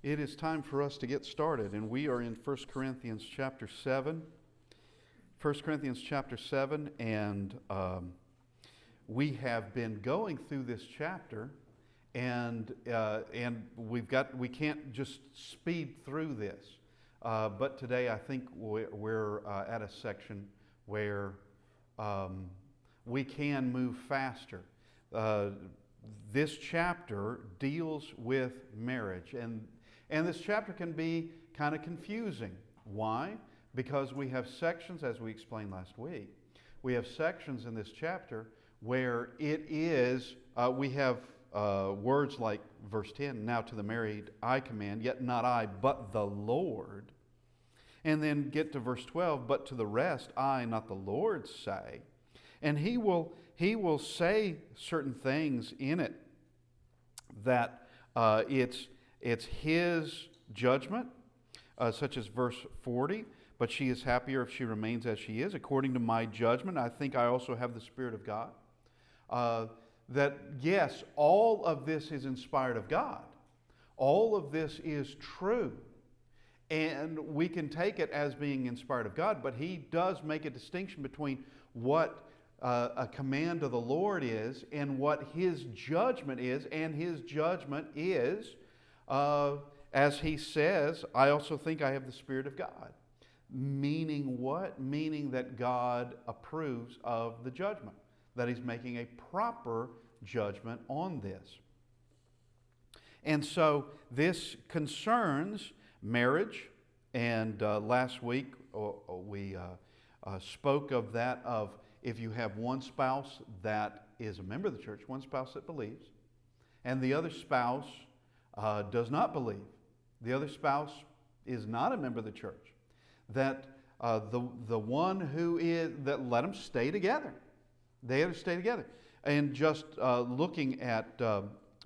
It is time for us to get started, and we are in 1 Corinthians chapter 7. 1 Corinthians chapter 7, and we have been going through this chapter, and we can't just speed through this. But today I think we're at a section where we can move faster. This chapter deals with marriage, and this chapter can be kind of confusing. Why? Because we have sections, as we explained last week, we have sections in this chapter where it is, we have words like verse 10, now to the married I command, yet not I, but the Lord. And then get to verse 12, but to the rest I, not the Lord, say. And he will say certain things in it that it's his judgment, such as verse 40, but she is happier if she remains as she is. According to my judgment, I think I also have the Spirit of God. That yes, all of this is inspired of God. All of this is true. And we can take it as being inspired of God, but he does make a distinction between what a command of the Lord is and what his judgment is. And his judgment is, as he says, I also think I have the Spirit of God. Meaning what? Meaning that God approves of the judgment, that he's making a proper judgment on this. And so this concerns marriage, and last week we spoke of that, of if you have one spouse that is a member of the church, one spouse that believes, and the other spouse does not believe, the other spouse is not a member of the church, that the one who is, that let them stay together. They have to stay together. And just looking at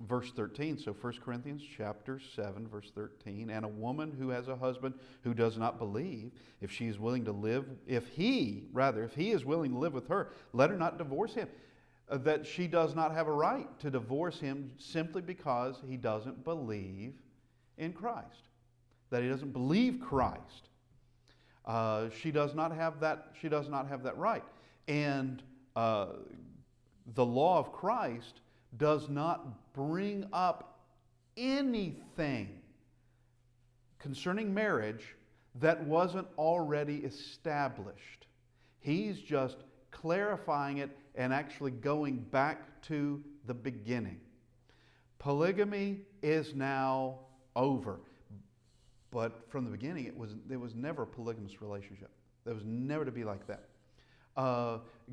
verse 13, so 1 Corinthians chapter 7, verse 13, and a woman who has a husband who does not believe, if she is willing to live, if he is willing to live with her, let her not divorce him. That she does not have a right to divorce him simply because he doesn't believe in Christ. That he doesn't believe Christ. She does not have that. She does not have that right. And the law of Christ does not bring up anything concerning marriage that wasn't already established. He's just clarifying it and actually going back to the beginning. Polygamy is now over. But from the beginning, there was never a polygamous relationship. There was never to be like that.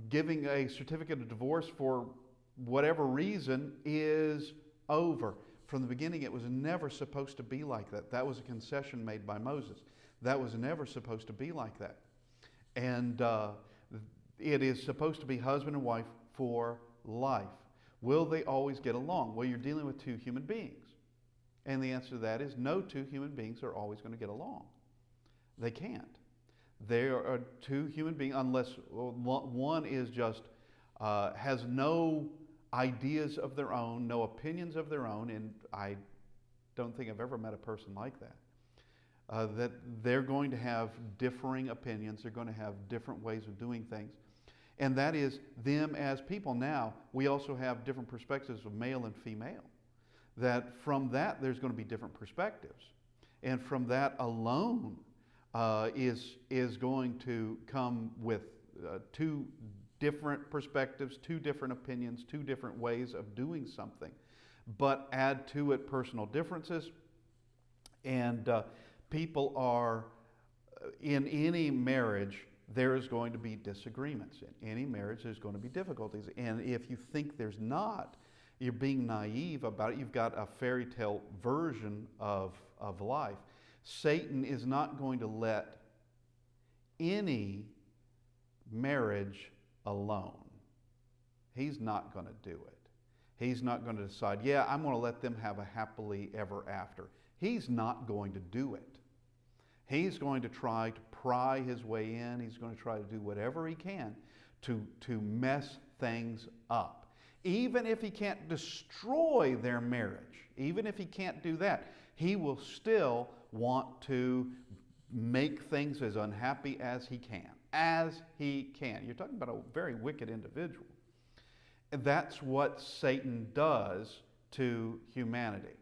Giving a certificate of divorce for whatever reason is over. From the beginning, it was never supposed to be like that. That was a concession made by Moses. That was never supposed to be like that. And it is supposed to be husband and wife for life. Will they always get along? Well, you're dealing with two human beings. And the answer to that is no two human beings are always going to get along. They can't. There are two human beings, unless one is just, has no ideas of their own, no opinions of their own, and I don't think I've ever met a person like that. That they're going to have differing opinions, they're going to have different ways of doing things. And that is them as people. Now, we also have different perspectives of male and female. That from that there's going to be different perspectives, and from that alone is going to come with two different perspectives, two different opinions, two different ways of doing something. But add to it personal differences, and people are, in any marriage there is going to be disagreements. In any marriage there's going to be difficulties, and if you think there's not, you're being naive about it. You've got a fairy tale version of life. Satan is not going to let any marriage alone. He's not going to do it. He's not going to decide, yeah, I'm going to let them have a happily ever after. He's not going to do it. He's going to try to pry his way in. He's going to try to do whatever he can to mess things up. Even if he can't destroy their marriage, even if he can't do that, he will still want to make things as unhappy as he can. As he can. You're talking about a very wicked individual. And that's what Satan does to humanity.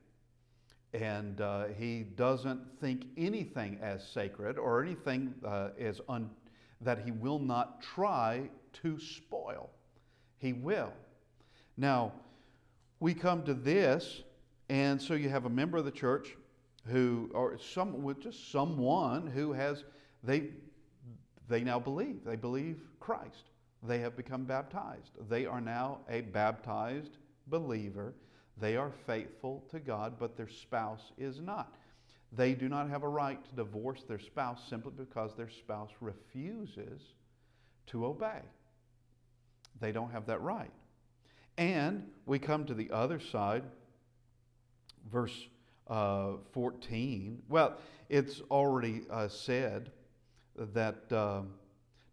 And he doesn't think anything as sacred or anything that he will not try to spoil. He will. Now, we come to this, and so you have a member of the church who, or just someone who has, they now believe. They believe Christ. They have become baptized. They are now a baptized believer. They are faithful to God, but their spouse is not. They do not have a right to divorce their spouse simply because their spouse refuses to obey. They don't have that right. And we come to the other side, verse 14. Well, it's already said that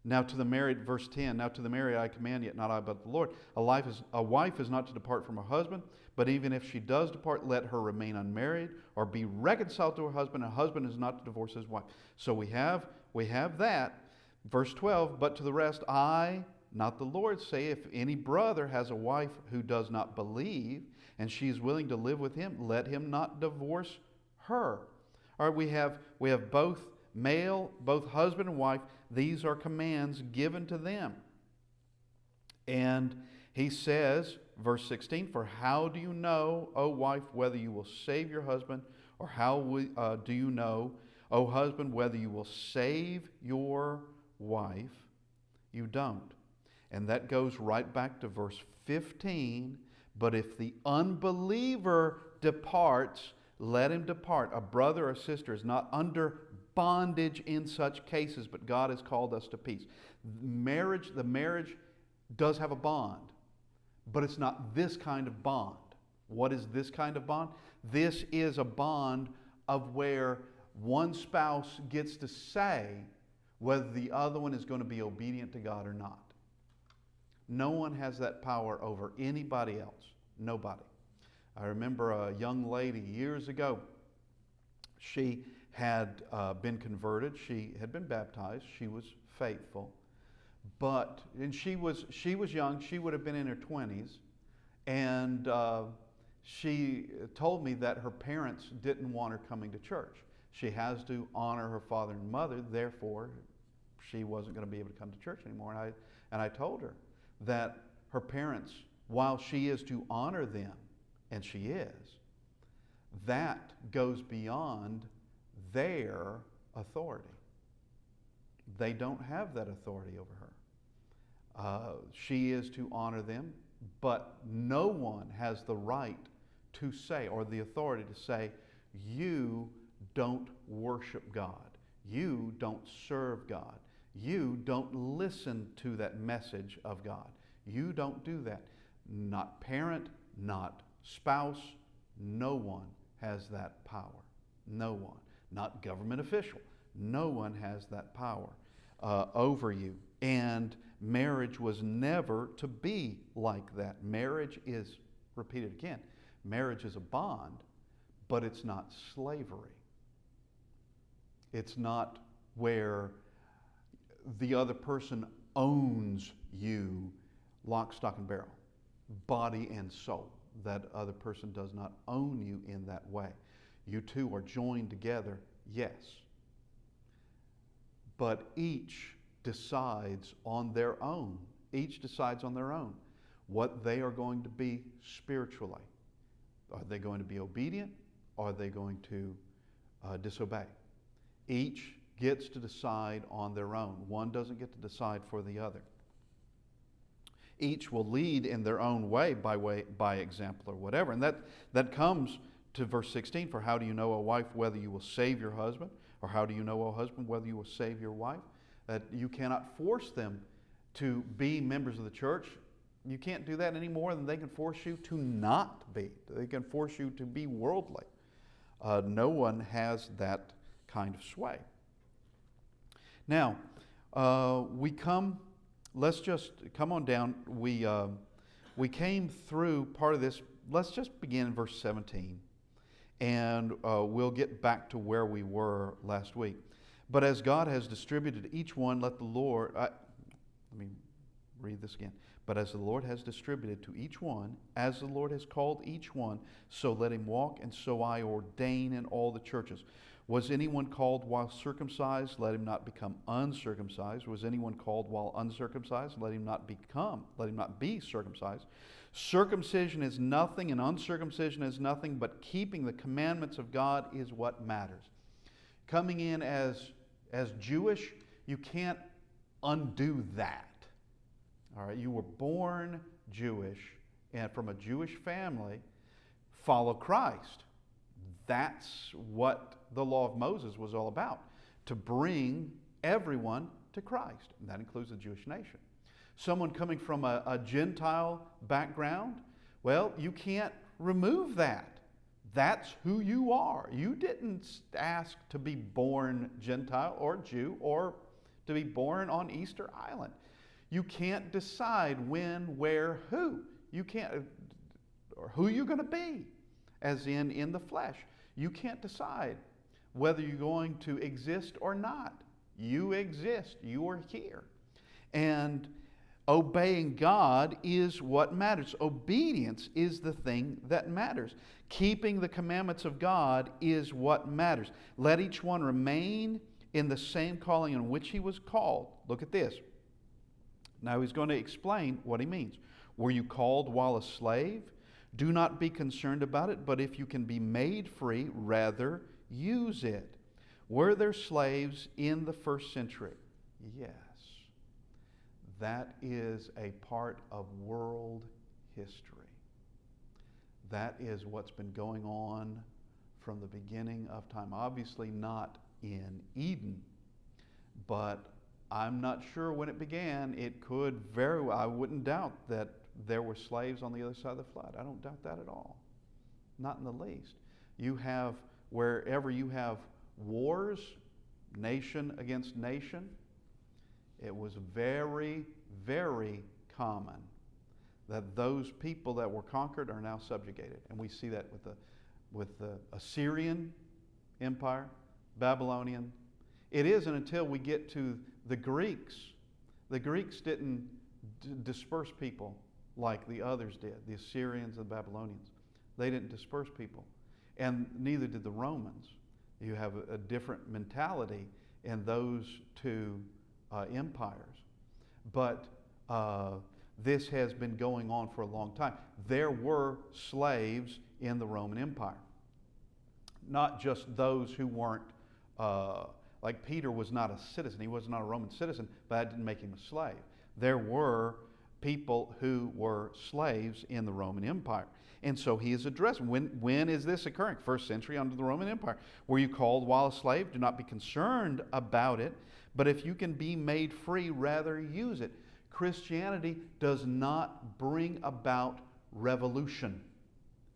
now to the married, verse 10, now to the married I command, yet not I but the Lord. A wife is not to depart from her husband, but even if she does depart, let her remain unmarried or be reconciled to her husband. A husband is not to divorce his wife. So we have that. Verse 12, but to the rest I, not the Lord, say, if any brother has a wife who does not believe, and she is willing to live with him, let him not divorce her. All right, we have both male, both husband and wife. These are commands given to them. And he says, verse 16, for how do you know, O wife, whether you will save your husband, or how do you know, O husband, whether you will save your wife? You don't. And that goes right back to verse 15. But if the unbeliever departs, let him depart. A brother or sister is not under bondage in such cases, but God has called us to peace. The marriage does have a bond, but it's not this kind of bond. What is this kind of bond? This is a bond of where one spouse gets to say whether the other one is going to be obedient to God or not. No one has that power over anybody else. Nobody. I remember a young lady years ago. She had been converted. She had been baptized. She was faithful. And she was young. She would have been in her 20s. And she told me that her parents didn't want her coming to church. She has to honor her father and mother. Therefore, she wasn't going to be able to come to church anymore. And I told her that her parents, while she is to honor them, and she is, that goes beyond their authority. They don't have that authority over her. She is to honor them, but no one has the right to say, or the authority to say, you don't worship God. You don't serve God. You don't listen to that message of God. You don't do that. Not parent, not spouse, no one has that power. No one. Not government official. No one has that power over you. And marriage was never to be like that. Marriage is, repeat it again, marriage is a bond, but it's not slavery. It's not where the other person owns you lock, stock, and barrel, body and soul. That other person does not own you in that way. You two are joined together, yes. But each decides on their own. Each decides on their own what they are going to be spiritually. Are they going to be obedient? Or are they going to disobey? Each gets to decide on their own. One doesn't get to decide for the other. Each will lead in their own way, by example or whatever. And that comes to verse 16. For how do you know, O wife, whether you will save your husband? Or how do you know, O husband, whether you will save your wife? That you cannot force them to be members of the church. You can't do that any more than they can force you to not be. They can force you to be worldly. No one has that kind of sway. Now, let's just come on down. We came through part of this. Let's just begin in verse 17. and we'll get back to where we were last week. But as God has distributed each one, let me read this again. But as the Lord has distributed to each one, as the Lord has called each one, so let him walk, and so I ordain in all the churches. Was anyone called while circumcised? Let him not become uncircumcised. Was anyone called while uncircumcised? Let him not be circumcised. Circumcision is nothing, and uncircumcision is nothing, but keeping the commandments of God is what matters. Coming in as Jewish, you can't undo that. All right, you were born Jewish and from a Jewish family. Follow Christ. That's what the law of Moses was all about, to bring everyone to Christ. And that includes the Jewish nation. Someone coming from a Gentile background, well, you can't remove that. That's who you are. You didn't ask to be born Gentile or Jew or to be born on Easter Island. You can't decide when, where, who. You can't, or who you're going to be, as in the flesh. You can't decide whether you're going to exist or not. You exist. You are here. And obeying God is what matters. Obedience is the thing that matters. Keeping the commandments of God is what matters. Let each one remain in the same calling in which he was called. Look at this. Now he's going to explain what he means. Were you called while a slave? Do not be concerned about it, but if you can be made free, rather use it. Were there slaves in the first century? Yes. That is a part of world history. That is what's been going on from the beginning of time. Obviously not in Eden, but I'm not sure when it began. It could very well, I wouldn't doubt that there were slaves on the other side of the flood. I don't doubt that at all. Not in the least. You have, wherever you have wars, nation against nation, it was very, very common that those people that were conquered are now subjugated. And we see that with the Assyrian Empire, Babylonian. It isn't until we get to the Greeks. The Greeks didn't disperse people like the others did, the Assyrians and the Babylonians. They didn't disperse people. And neither did the Romans. You have a different mentality in those two empires. But this has been going on for a long time. There were slaves in the Roman Empire. Not just those who weren't, like Peter was not a citizen. He was not a Roman citizen, but that didn't make him a slave. There were people who were slaves in the Roman Empire. And so he is addressing, when is this occurring? First century under the Roman Empire. Were you called while a slave? Do not be concerned about it, but if you can be made free, rather use it. Christianity does not bring about revolution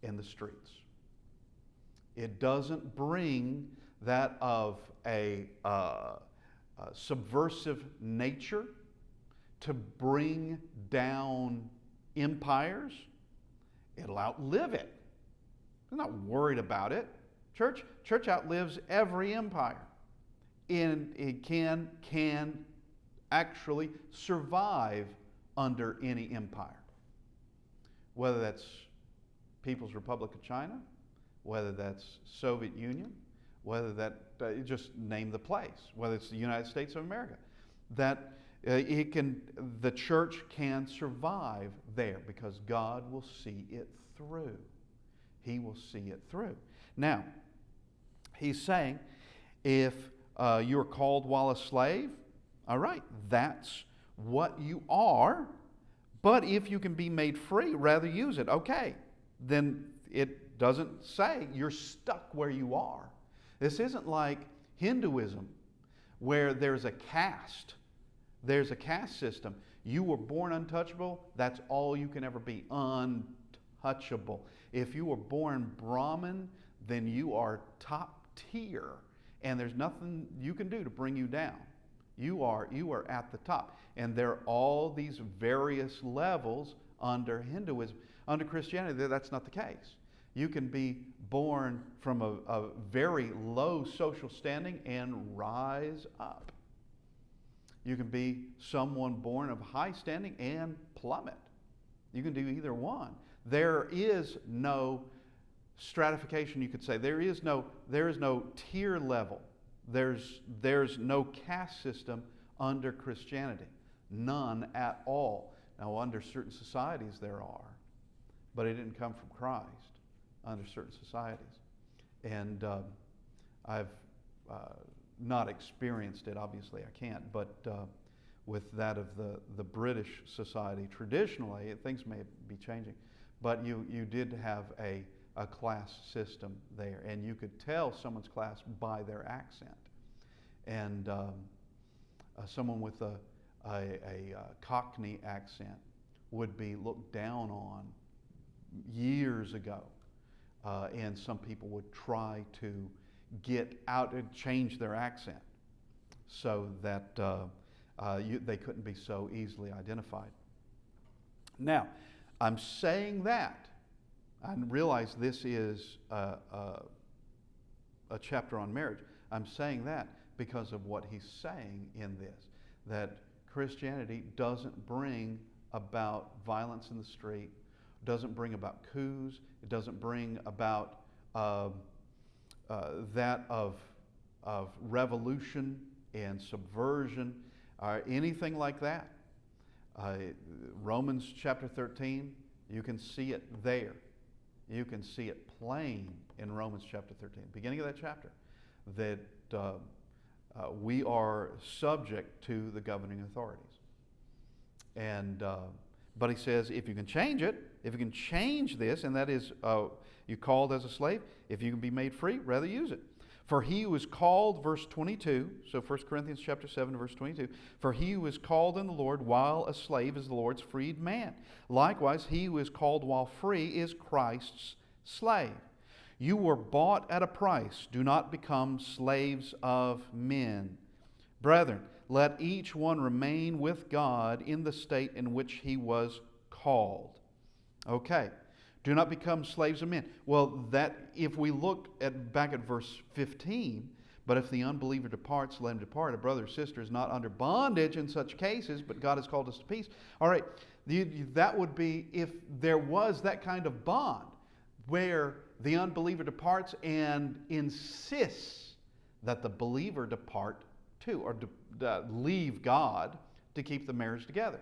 in the streets. It doesn't bring that of a subversive nature to bring down empires. It'll outlive it. They're not worried about it. Church outlives every empire. And it can actually survive under any empire. Whether that's People's Republic of China, whether that's Soviet Union, whether that, just name the place, whether it's the United States of America, that the church can survive there because God will see it through. He will see it through. Now, he's saying, if you're called while a slave, all right, that's what you are. But if you can be made free, rather use it. Okay, then it doesn't say you're stuck where you are. This isn't like Hinduism, where there's a caste. There's a caste system. You were born untouchable, that's all you can ever be, untouchable. If you were born Brahmin, then you are top tier, and there's nothing you can do to bring you down. You are at the top. And there are all these various levels under Hinduism. Under Christianity, that's not the case. You can be born from a very low social standing and rise up. You can be someone born of high standing and plummet. You can do either one. There is no stratification, you could say. There is no tier level. There's no caste system under Christianity. None at all. Now, under certain societies there are, but it didn't come from Christ under certain societies. And I've not experienced it, obviously I can't, but with that of the British society, traditionally, things may be changing, but you did have a class system there, and you could tell someone's class by their accent. And someone with a Cockney accent would be looked down on years ago, and some people would try to get out and change their accent so that they couldn't be so easily identified. Now, I'm saying that. I realize this is a chapter on marriage. I'm saying that because of what he's saying in this, that Christianity doesn't bring about violence in the street, doesn't bring about coups, it doesn't bring about that of revolution and subversion or anything like that. Romans chapter 13, you can see it there. You can see it plain in Romans chapter 13, beginning of that chapter, that we are subject to the governing authorities. And but he says, if you can change it, if you can change this, and that is, you called as a slave, if you can be made free, rather use it. For he who is called, verse 22, so 1 Corinthians chapter 7, verse 22, for he who is called in the Lord while a slave is the Lord's freed man. Likewise, he who is called while free is Christ's slave. You were bought at a price. Do not become slaves of men. Brethren, let each one remain with God in the state in which he was called. Okay. Do not become slaves of men. Well, that if we look back at verse 15, but if the unbeliever departs, let him depart. A brother or sister is not under bondage in such cases, but God has called us to peace. All right, that would be if there was that kind of bond where the unbeliever departs and insists that the believer depart too, or leave God to keep the marriage together.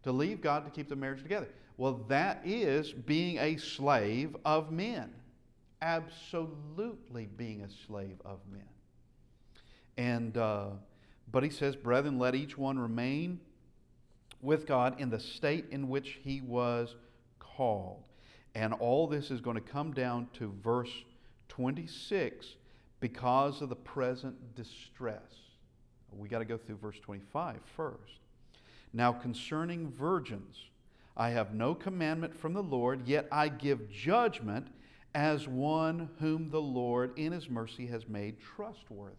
To leave God to keep the marriage together. Well, that is being a slave of men. Absolutely being a slave of men. And but he says, brethren, let each one remain with God in the state in which he was called. And all this is going to come down to verse 26 because of the present distress. We got to go through verse 25 first. Now concerning virgins, I have no commandment from the Lord, yet I give judgment as one whom the Lord in his mercy has made trustworthy.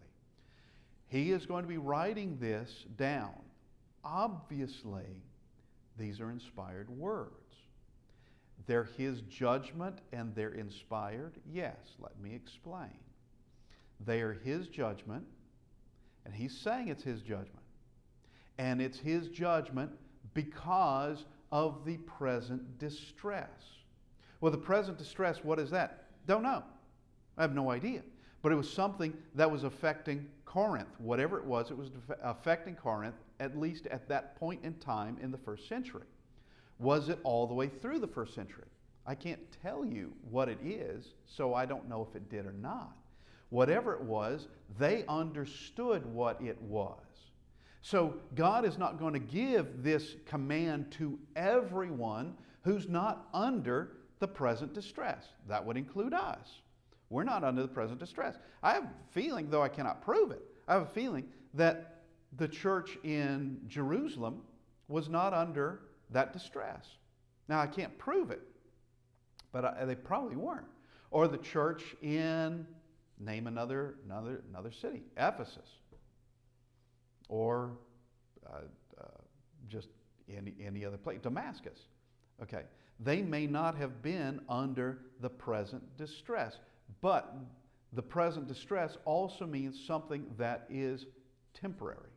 He is going to be writing this down. Obviously, these are inspired words. They're his judgment and they're inspired? Yes, let me explain. They are his judgment, and he's saying it's his judgment. And it's his judgment because of the present distress. Well, the present distress, what is that? Don't know. I have no idea. But it was something that was affecting Corinth. Whatever it was affecting Corinth, at least at that point in time in the first century. Was it all the way through the first century? I can't tell you what it is, so I don't know if it did or not. Whatever it was, they understood what it was. So God is not going to give this command to everyone who's not under the present distress. That would include us. We're not under the present distress. I have a feeling, though I cannot prove it, I have a feeling that the church in Jerusalem was not under that distress. Now, I can't prove it, but they probably weren't. Or the church in, name another city, Ephesus. Or just any other place, Damascus. Okay, they may not have been under the present distress. But the present distress also means something that is temporary,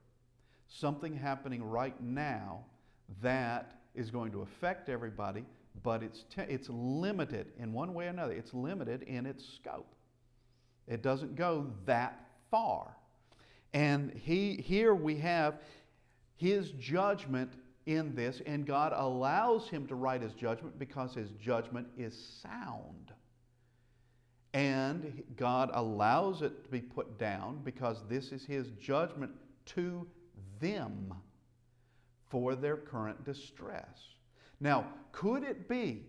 something happening right now that is going to affect everybody, but it's limited in one way or another. It's limited in its scope. It doesn't go that far. And here we have his judgment in this, and God allows him to write his judgment because his judgment is sound. And God allows it to be put down because this is his judgment to them for their current distress. Now, could it be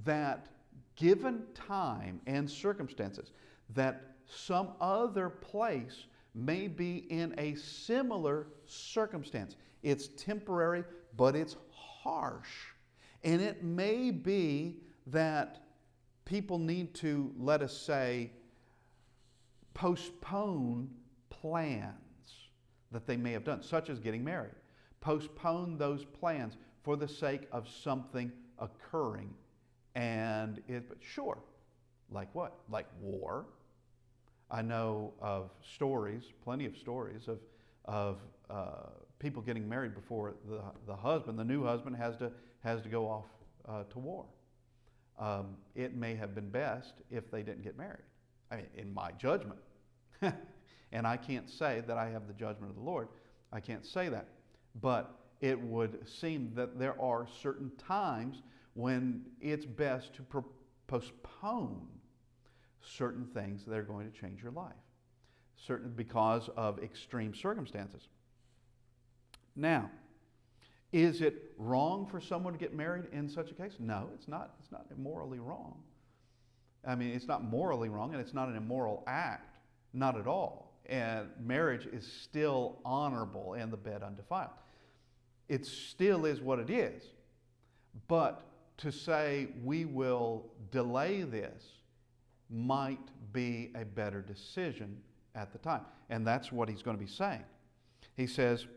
that given time and circumstances, that some other place may be in a similar circumstance? It's temporary, but it's harsh. And it may be that people need to, let us say, postpone plans that they may have done, such as getting married. Postpone those plans for the sake of something occurring. And sure, like what? Like war. I know of stories, plenty of stories of people getting married before the new husband has to go off to war. It may have been best if they didn't get married. I mean, in my judgment. And I can't say that I have the judgment of the Lord. I can't say that. But it would seem that there are certain times when it's best to postpone certain things that are going to change your life, because of extreme circumstances. Now, is it wrong for someone to get married in such a case? No, it's not. It's not morally wrong. I mean, it's not morally wrong, and it's not an immoral act, not at all. And marriage is still honorable and the bed undefiled. It still is what it is. But to say we will delay this might be a better decision at the time. And that's what he's going to be saying. He says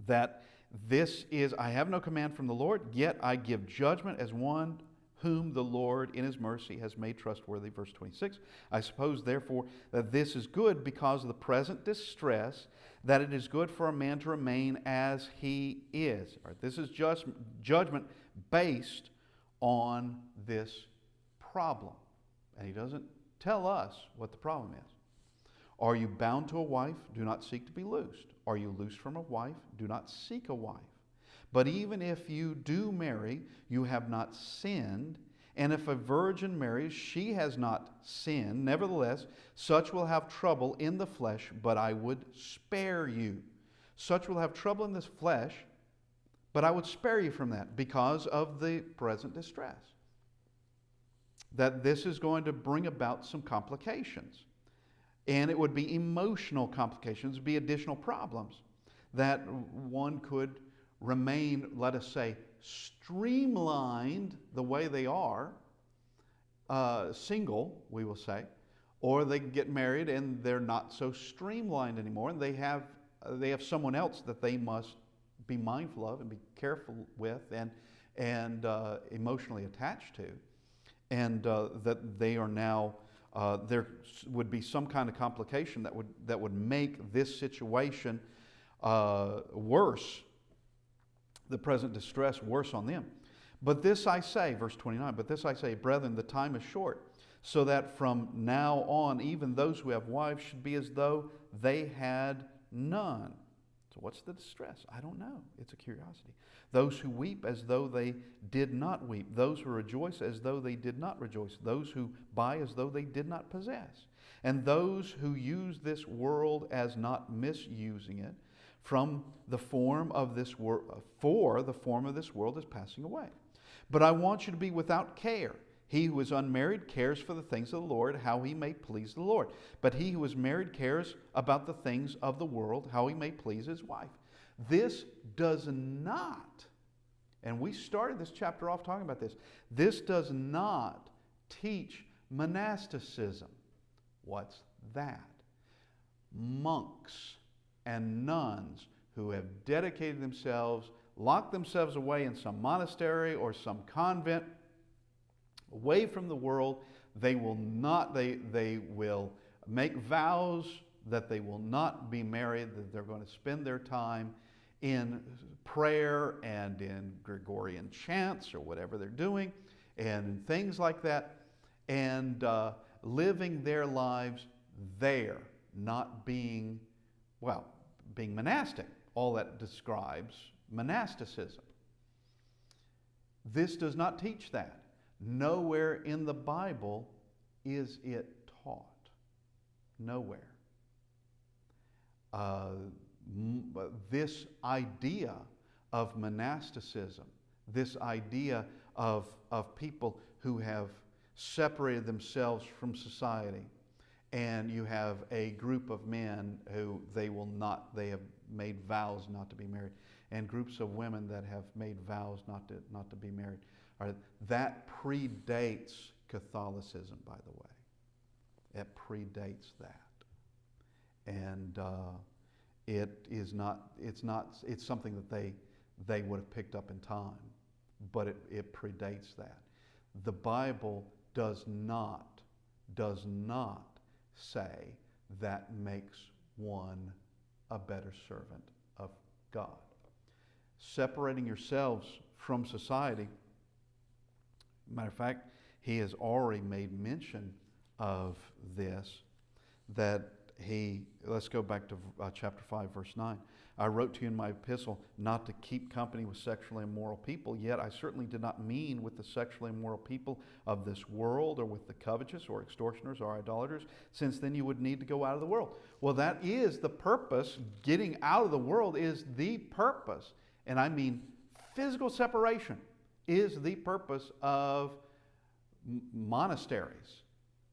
that this is, I have no command from the Lord, yet I give judgment as one whom the Lord in his mercy has made trustworthy. Verse 26, I suppose therefore that this is good because of the present distress, that it is good for a man to remain as he is. All right, this is judgment based on this problem. And he doesn't tell us what the problem is. Are you bound to a wife? Do not seek to be loosed. Are you loosed from a wife? Do not seek a wife. But even if you do marry, you have not sinned. And if a virgin marries, she has not sinned. Nevertheless, such will have trouble in the flesh, but I would spare you. Such will have trouble in this flesh, but I would spare you from that because of the present distress. That this is going to bring about some complications. And it would be emotional complications, be additional problems that one could remain, let us say, streamlined the way they are, single, we will say, or they get married and they're not so streamlined anymore, and they have someone else that they must be mindful of and be careful with and emotionally attached to, and that they are now. There would be some kind of complication that would make this situation worse, the present distress worse on them. But this I say, verse 29, but this I say, brethren, the time is short, so that from now on even those who have wives should be as though they had none. So what's the distress? I don't know. It's a curiosity. Those who weep as though they did not weep. Those who rejoice as though they did not rejoice. Those who buy as though they did not possess. And those who use this world as not misusing it, from the form of this world, for the form of this world is passing away. But I want you to be without care. He who is unmarried cares for the things of the Lord, how he may please the Lord. But he who is married cares about the things of the world, how he may please his wife. This does not, and we started this chapter off talking about this does not teach monasticism. What's that? Monks and nuns who have dedicated themselves lock themselves away in some monastery or some convent, away from the world. They will make vows that they will not be married, that they're going to spend their time in prayer and in Gregorian chants or whatever they're doing and things like that, and living their lives there, not being monastic. All that describes monasticism. This does not teach that. Nowhere in the Bible is it taught. Nowhere. This idea of monasticism, this idea of people who have separated themselves from society, and you have a group of men who they have made vows not to be married, and groups of women that have made vows not to be married. All right, that predates Catholicism, by the way. It predates that. And it's something that they would have picked up in time, but it predates that. The Bible does not say that makes one a better servant of God. Separating yourselves from society, matter of fact, he has already made mention of this, that let's go back to chapter 5, verse 9. I wrote to you in my epistle not to keep company with sexually immoral people, yet I certainly did not mean with the sexually immoral people of this world, or with the covetous, or extortioners, or idolaters, since then you would need to go out of the world. Well, that is the purpose. Getting out of the world is the purpose. And I mean physical separation is the purpose of monasteries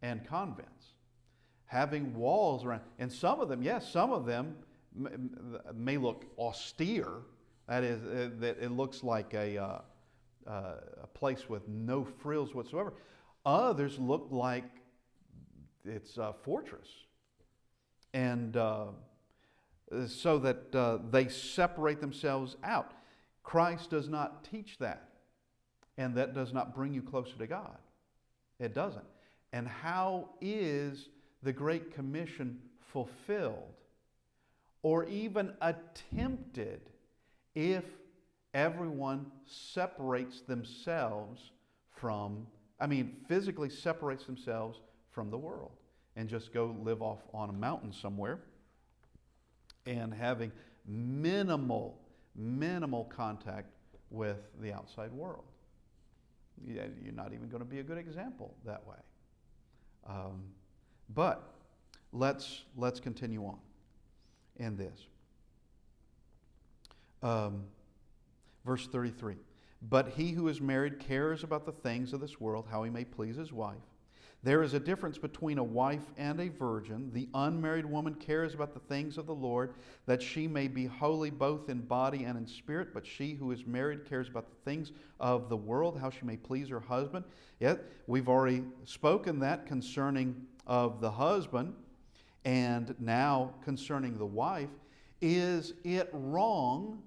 and convents. Having walls around, and some of them may look austere. That is, that it looks like a place with no frills whatsoever. Others look like it's a fortress, and so that they separate themselves out. Christ does not teach that, and that does not bring you closer to God. It doesn't. And how is the Great Commission fulfilled, or even attempted, if everyone separates themselves physically separates themselves from the world and just go live off on a mountain somewhere and having minimal contact with the outside world? You're not even going to be a good example that way. But let's continue on in this. Verse 33. But he who is married cares about the things of this world, how he may please his wife. There is a difference between a wife and a virgin. The unmarried woman cares about the things of the Lord, that she may be holy both in body and in spirit. But she who is married cares about the things of the world, how she may please her husband. Yet we've already spoken that concerning of the husband, and now concerning the wife. Is it wrong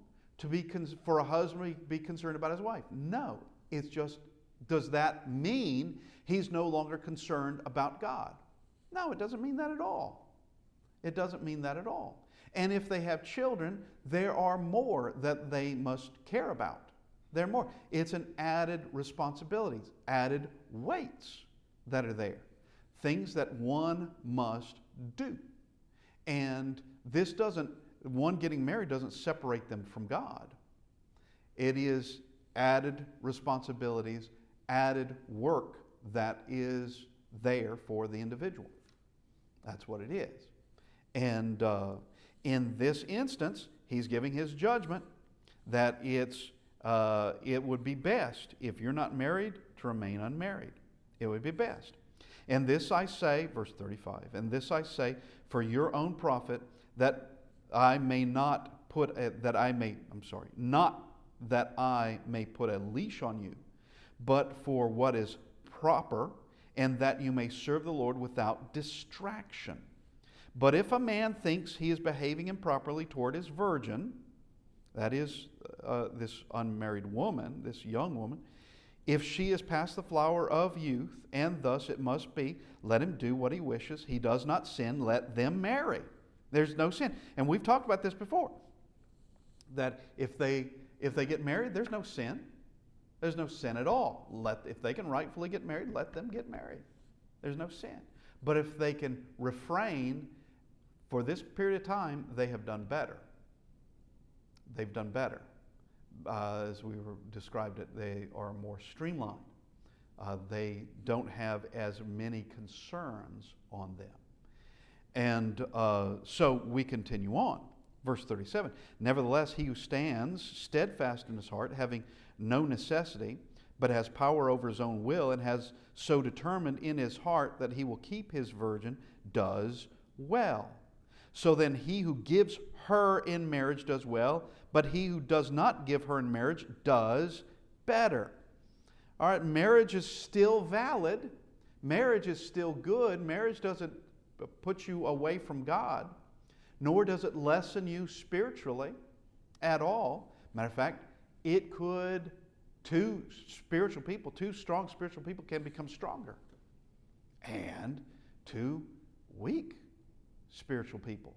for a husband to be concerned about his wife? No. It's just, does that mean he's no longer concerned about God? No, it doesn't mean that at all. It doesn't mean that at all. And if they have children, there are more that they must care about. There are more. It's an added responsibilities, added weights that are there. Things that one must do. And this one getting married doesn't separate them from God. It is added responsibilities, added work that is there for the individual. That's what it is. And in this instance, he's giving his judgment that it would be best, if you're not married, to remain unmarried. It would be best. And this I say, verse 35, and this I say for your own profit, not that I may put a leash on you, but for what is proper, and that you may serve the Lord without distraction. But if a man thinks he is behaving improperly toward his virgin, that is this unmarried woman, this young woman, if she is past the flower of youth, and thus it must be, let him do what he wishes. He does not sin. Let them marry. There's no sin. And we've talked about this before, that if they get married, there's no sin. There's no sin at all. If they can rightfully get married, let them get married. There's no sin. But if they can refrain for this period of time, they have done better. They've done better. As we described it, they are more streamlined. They don't have as many concerns on them. And so we continue on. Verse 37, nevertheless, he who stands steadfast in his heart, having no necessity, but has power over his own will, and has so determined in his heart that he will keep his virgin, does well. So then he who gives her in marriage does well, but he who does not give her in marriage does better. All right, marriage is still valid. Marriage is still good. Marriage doesn't put you away from God, nor does it lessen you spiritually at all. Matter of fact, it could, two strong spiritual people can become stronger. And two weak spiritual people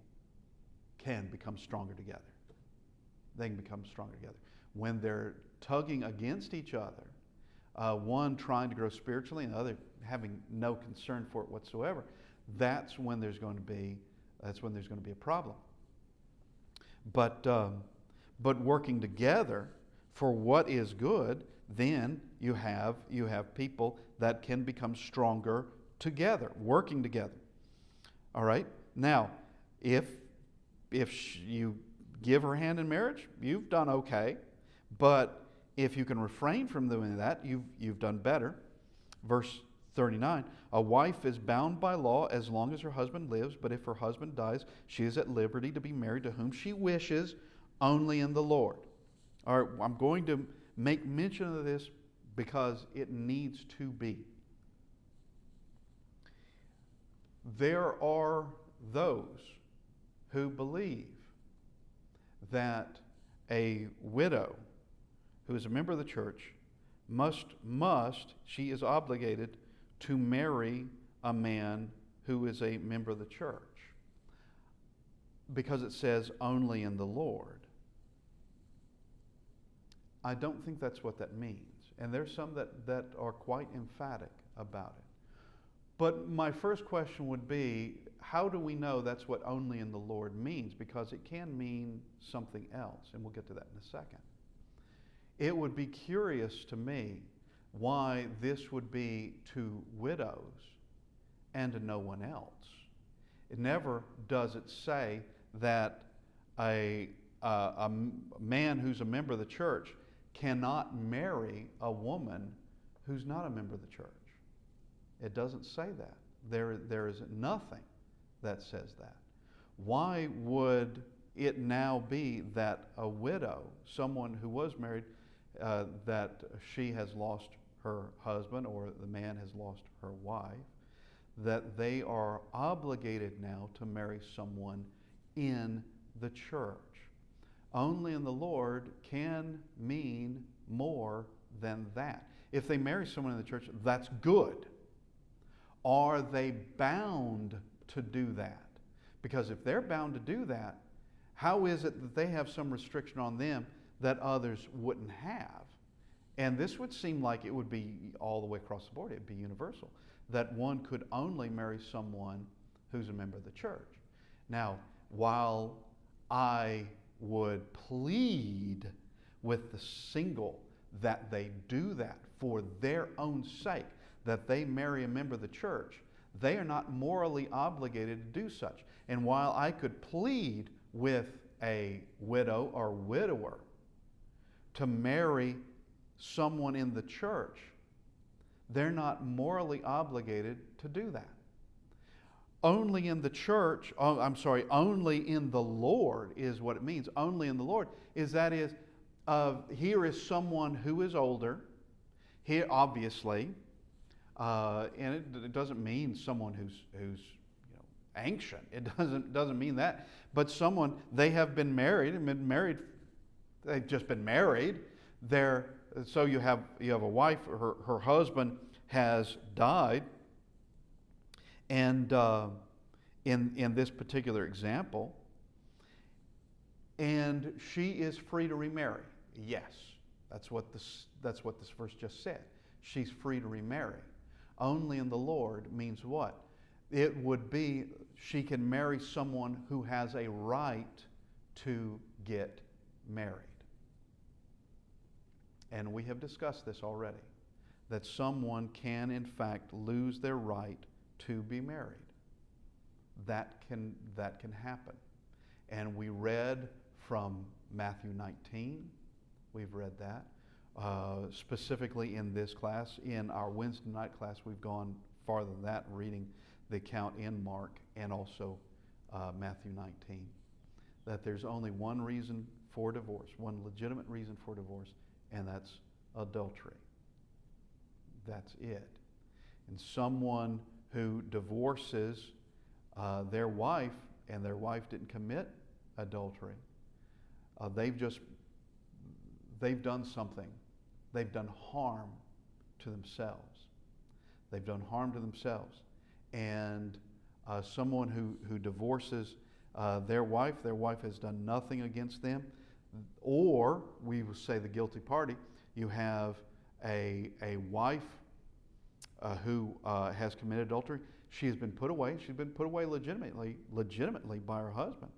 can become stronger together. They can become stronger together. When they're tugging against each other, one trying to grow spiritually and the other having no concern for it whatsoever, that's when there's going to be a problem. But working together for what is good, then you have people that can become stronger together, working together. All right. Now, if you give her hand in marriage, you've done okay. But if you can refrain from doing that, you've done better. Verse 39, a wife is bound by law as long as her husband lives, but if her husband dies, she is at liberty to be married to whom she wishes, only in the Lord. All right, I'm going to make mention of this because it needs to be. There are those who believe that a widow who is a member of the church she is obligated to marry a man who is a member of the church, because it says only in the Lord. I don't think that's what that means. And there's some that are quite emphatic about it. But my first question would be, how do we know that's what only in the Lord means? Because it can mean something else, and we'll get to that in a second. It would be curious to me why this would be to widows and to no one else. It never does it say that a man who's a member of the church cannot marry a woman who's not a member of the church. It doesn't say that. There is nothing that says that. Why would it now be that a widow, someone who was married, that she has lost her husband or the man has lost her wife, that they are obligated now to marry someone in the church? Only in the Lord can mean more than that. If they marry someone in the church, that's good. Are they bound to do that? Because if they're bound to do that, how is it that they have some restriction on them that others wouldn't have? And this would seem like it would be all the way across the board. It would be universal, that one could only marry someone who's a member of the church. Now, while I would plead with the single that they do that for their own sake, that they marry a member of the church, they are not morally obligated to do such. And while I could plead with a widow or widower to marry someone in the church, they're not morally obligated to do that. Only in the church, only in the Lord is what it means. Only in the Lord is here is someone who is older. Here, obviously, and it doesn't mean someone who's ancient. It doesn't mean that. But someone, they have been married and been married they've just been married. So you have a wife, her husband has died, and in this particular example, and she is free to remarry. Yes, that's what this verse just said. She's free to remarry. Only in the Lord means what? It would be she can marry someone who has a right to get married. And we have discussed this already, that someone can in fact lose their right to be married. That can happen. And we read from Matthew 19. We've read that. Specifically in this class, in our Wednesday night class, we've gone farther than that, reading the account in Mark and also Matthew 19. That there's only one reason for divorce, one legitimate reason for divorce, and that's adultery. That's it. And someone who divorces their wife, and their wife didn't commit adultery, they've done something. They've done harm to themselves. They've done harm to themselves. And someone who divorces their wife has done nothing against them. Or, we will say the guilty party, you have a wife who has committed adultery. She has been put away. She's been put away legitimately by her husband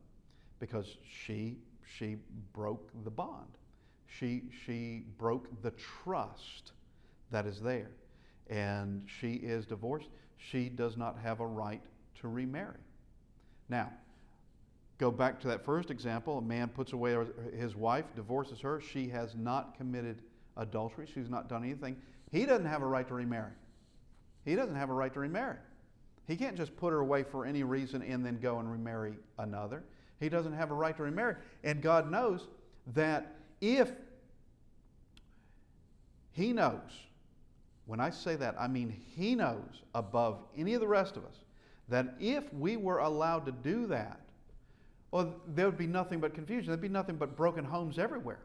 because she broke the bond. She broke the trust that is there. And she is divorced. She does not have a right to remarry. Now, go back to that first example. A man puts away his wife, divorces her. She has not committed adultery. She's not done anything. He doesn't have a right to remarry. He doesn't have a right to remarry. He can't just put her away for any reason and then go and remarry another. He doesn't have a right to remarry. And God knows that if He knows, when I say that, I mean He knows above any of the rest of us, that if we were allowed to do that, well, there would be nothing but confusion. There'd be nothing but broken homes everywhere.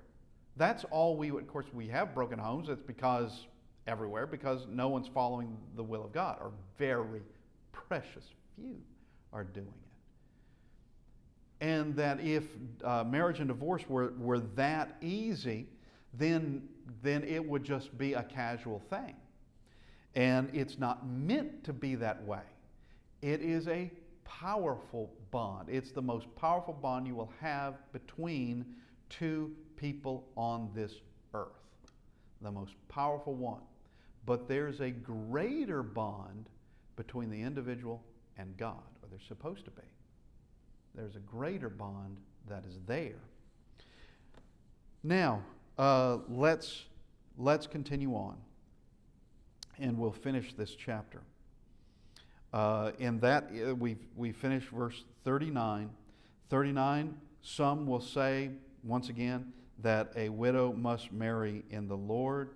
That's all we would, of course, we have broken homes. It's because everywhere, because no one's following the will of God, or very precious few are doing it. And that if marriage and divorce were that easy, then it would just be a casual thing. And it's not meant to be that way. It is a powerful bond. It's the most powerful bond you will have between two people on this earth. The most powerful one. But there's a greater bond between the individual and God, or there's supposed to be. There's a greater bond that is there. Now, let's continue on, and we'll finish this chapter. In that, we finished verse 39. 39, some will say, once again, that a widow must marry in the Lord.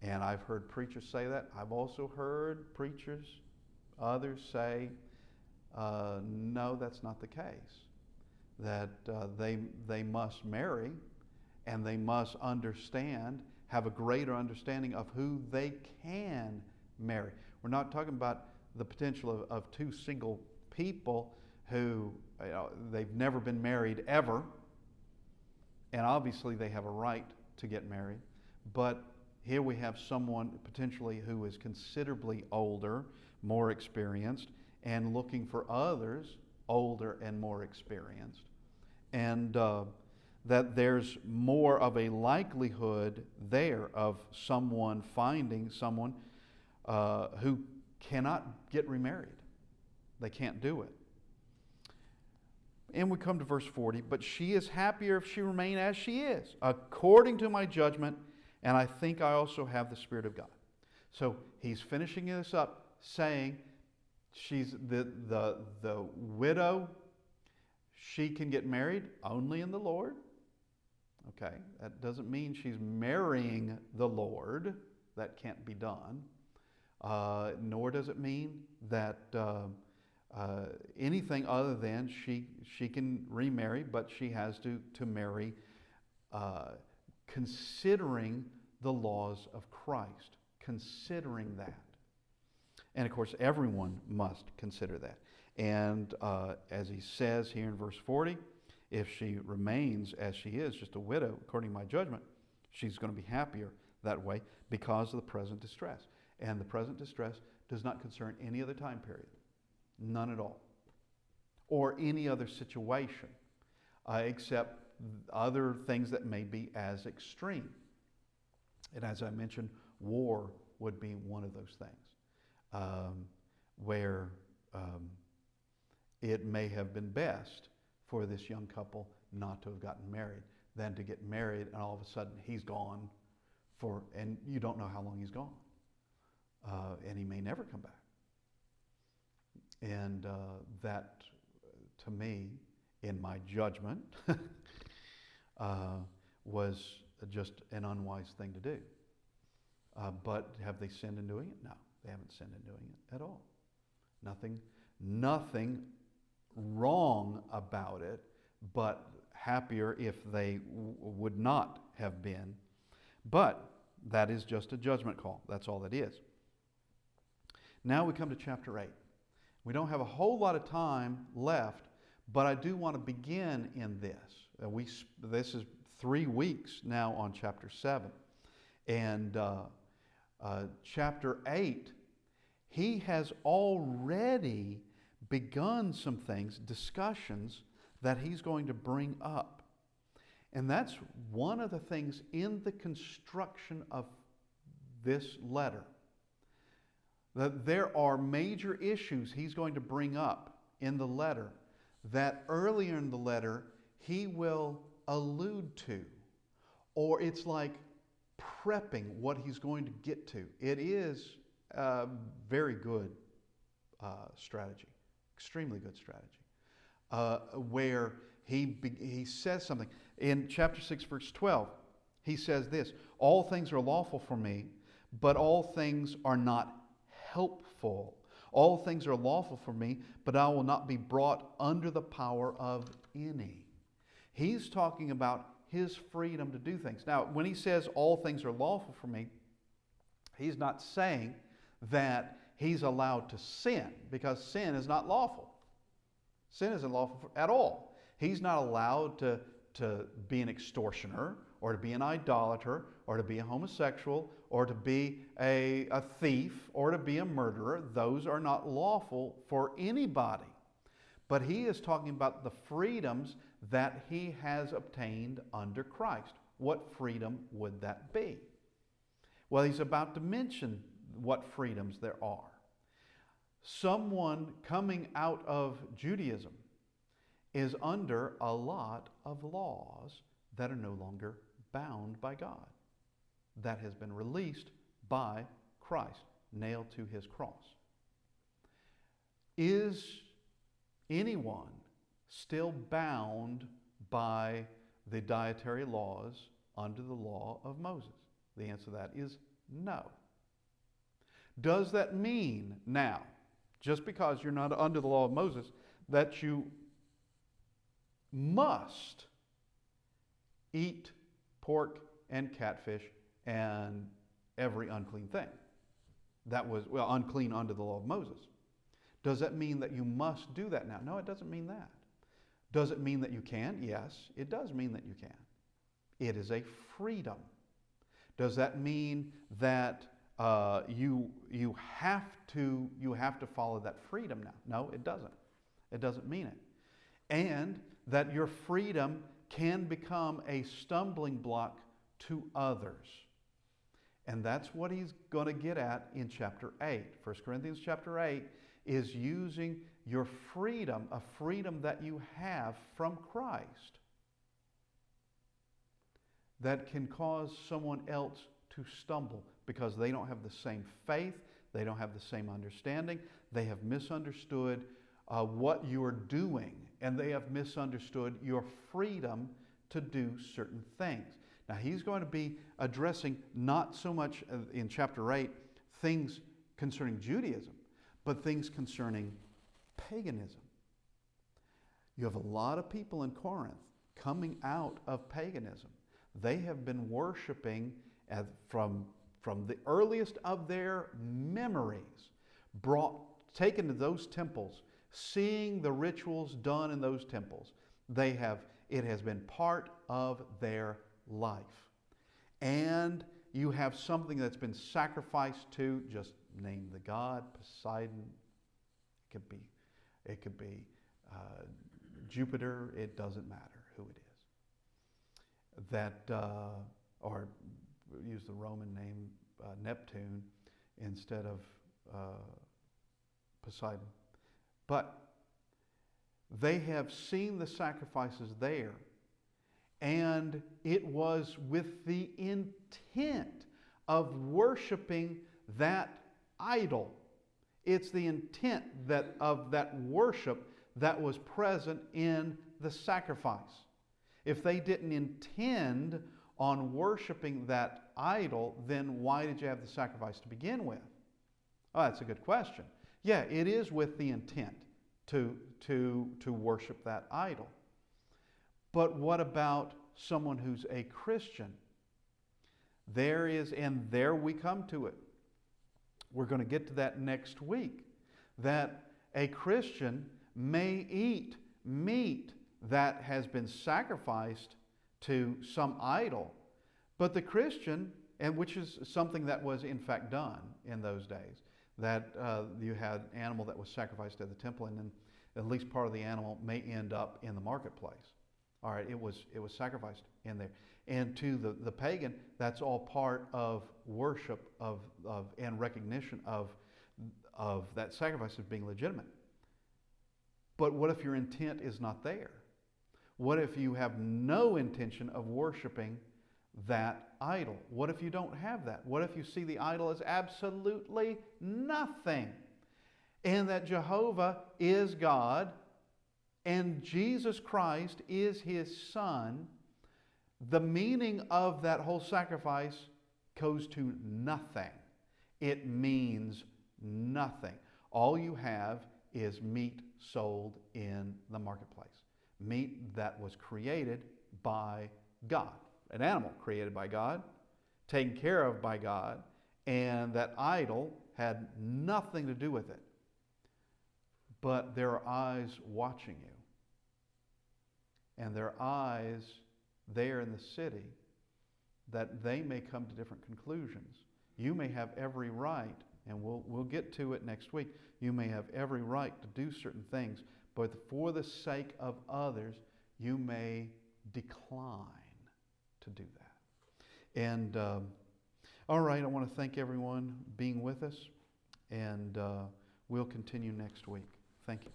And I've heard preachers say that. I've also heard others say, no, that's not the case. That they must marry, and they must have a greater understanding of who they can marry. We're not talking about the potential of two single people who they've never been married ever, and obviously they have a right to get married. But here we have someone potentially who is considerably older, more experienced, and looking for others older and more experienced. And that there's more of a likelihood there of someone finding someone who cannot get remarried. They can't do it. And we come to verse 40. But she is happier if she remain as she is, according to my judgment, and I think I also have the Spirit of God. So he's finishing this up, saying she's the widow. She can get married only in the Lord. Okay, that doesn't mean she's marrying the Lord. That can't be done. Nor does it mean that anything other than she can remarry, but she has to marry considering the laws of Christ, considering that. And of course, everyone must consider that. And as he says here in verse 40, if she remains as she is, just a widow, according to my judgment, she's going to be happier that way because of the present distress. And the present distress does not concern any other time period. None at all. Or any other situation, except other things that may be as extreme. And as I mentioned, war would be one of those things, where it may have been best for this young couple not to have gotten married than to get married and all of a sudden he's gone and you don't know how long he's gone. And he may never come back. And that, to me, in my judgment, was just an unwise thing to do. But have they sinned in doing it? No, they haven't sinned in doing it at all. Nothing wrong about it, but happier if they would not have been. But that is just a judgment call. That's all that is. Now we come to chapter 8. We don't have a whole lot of time left, but I do want to begin in this. This is 3 weeks now on chapter 7. And chapter 8, he has already begun some things, discussions that he's going to bring up. And that's one of the things in the construction of this letter. That there are major issues he's going to bring up in the letter that earlier in the letter he will allude to. Or it's like prepping what he's going to get to. It is a very good strategy, extremely good strategy, where he says something. In chapter 6, verse 12, he says this, all things are lawful for me, but all things are not helpful. All things are lawful for me, but I will not be brought under the power of any. He's talking about his freedom to do things. Now, when he says all things are lawful for me, he's not saying that he's allowed to sin, because sin is not lawful. Sin isn't lawful at all. He's not allowed to be an extortioner, or to be an idolater, or to be a homosexual, or to be a thief, or to be a murderer. Those are not lawful for anybody. But he is talking about the freedoms that he has obtained under Christ. What freedom would that be? Well, he's about to mention what freedoms there are. Someone coming out of Judaism is under a lot of laws that are no longer bound by God. That has been released by Christ, nailed to his cross. Is anyone still bound by the dietary laws under the law of Moses? The answer to that is no. Does that mean now, just because you're not under the law of Moses, that you must eat pork and catfish and every unclean thing? That was, unclean under the law of Moses. Does that mean that you must do that now? No, it doesn't mean that. Does it mean that you can? Yes, it does mean that you can. It is a freedom. Does that mean that you have to follow that freedom now? No, it doesn't. It doesn't mean it. And that your freedom can become a stumbling block to others. And that's what he's going to get at in chapter 8. 1 Corinthians chapter 8 is using your freedom, a freedom that you have from Christ, that can cause someone else to stumble because they don't have the same faith, they don't have the same understanding, they have misunderstood what you are doing, and they have misunderstood your freedom to do certain things. Now, he's going to be addressing not so much in chapter 8 things concerning Judaism, but things concerning paganism. You have a lot of people in Corinth coming out of paganism. They have been worshiping from the earliest of their memories, taken to those temples, seeing the rituals done in those temples. It has been part of their life. And you have something that's been sacrificed to, just name the god, Poseidon. It could be Jupiter. It doesn't matter who it is. Or use the Roman name Neptune instead of Poseidon. But they have seen the sacrifices there, and it was with the intent of worshiping that idol. It's the intent of that worship that was present in the sacrifice. If they didn't intend on worshiping that idol, then why did you have the sacrifice to begin with? Oh, that's a good question. Yeah, it is with the intent to worship that idol. But what about someone who's a Christian? There we come to it. We're going to get to that next week. That a Christian may eat meat that has been sacrificed to some idol, but the Christian, and which is something that was in fact done in those days, that you had an animal that was sacrificed at the temple, and then at least part of the animal may end up in the marketplace. All right, it was sacrificed in there. And to the pagan, that's all part of worship and recognition of that sacrifice as being legitimate. But what if your intent is not there? What if you have no intention of worshiping that idol? What if you don't have that? What if you see the idol as absolutely nothing, and that Jehovah is God and Jesus Christ is His Son? The meaning of that whole sacrifice goes to nothing. It means nothing. All you have is meat sold in the marketplace. Meat that was created by God. An animal created by God, taken care of by God, and that idol had nothing to do with it. But there are eyes watching you. And there are eyes there in the city that they may come to different conclusions. You may have every right, and we'll get to it next week. You may have every right to do certain things, but for the sake of others, you may decline to do that. And all right, I want to thank everyone being with us, and we'll continue next week. Thank you.